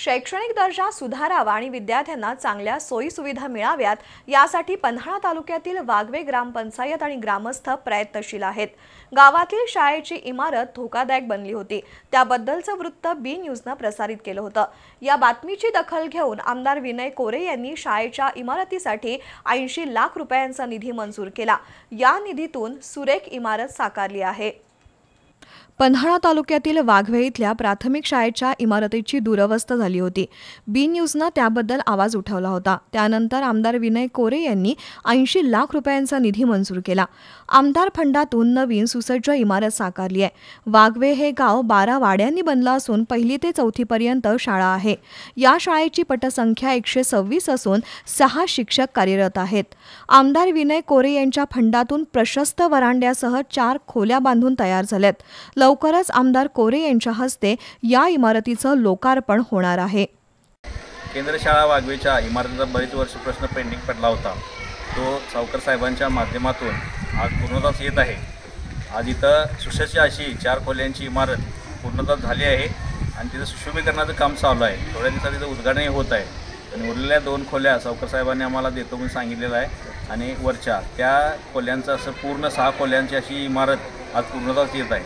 शैक्षणिक दर्जा सुधारावा आणि विद्यार्थ्यांना चांगल्या सोयी सुविधा मिळाव्यात यासाठी पन्हाळा तालुक्यातील वाघवे ग्रामपंचायत आणि ग्रामस्थ प्रयत्नशील आहेत। गावातील शाळेची इमारत धोकादायक बनली होती, त्याबद्दलचं वृत्त बी न्यूजनं प्रसारित केलं होतं। या बातमीची दखल घेऊन आमदार विनय कोरे यांनी शाळेच्या इमारतीसाठी 80 लाख रुपयांचा निधी मंजूर केला। या निधीतून सुरेख इमारत साकारली आहे। पन्हाळा तालुक्यातील वाघवे इथल्या प्राथमिक शाळेच्या इमारतीची दुरवस्था झाली होती। बी न्यूजनं त्याबद्दल आवाज उठवला होता। त्यानंतर आमदार विनय कोरे यांनी 80 लाख रुपयांचा निधी मंजूर केला। आमदार फंडातून नवीन सुसज्ज इमारत साकारली आहे। वाघवे हे गाव 12 वाड्यांनी बनलं असून 1ली ते 4थी पर्यंत शाळा आहे। या शाळेची पटसंख्या 126 असून 6 शिक्षक कार्यरत आहेत। आमदार विनय कोरे यांच्या फंडातून प्रशस्त वरांड्यासह 4 खोल्या बांधून तयार झाल्यात। लवकरच आमदार कोरे यांच्या हस्ते या इमारतीचं लोकार्पण होणार आहे। केंद्र शाळा वाघवेच्या इमारतीचा बरेच वर्ष प्रश्न पेंडिंग पडला होता, तो सावकर साहेबांच्या माध्यमातून आज पूर्णत्वास येत आहे। आज इथं सुसज्ज अशी 4 खोल्यांची इमारत पूर्णत्वास झाली आहे आणि तिथं सुशोभीकरणाचं काम चालू आहे। थोड्या दिवसात तिथं उद्घाटनही होत आहे आणि उरलेल्या 2 खोल्या सावकर साहेबांनी आम्हाला देतो म्हणून सांगितलेलं आहे आणि वरच्या त्या खोल्यांचं असं पूर्ण 6 खोल्यांची अशी इमारत आज पूर्णत्वास येत आहे।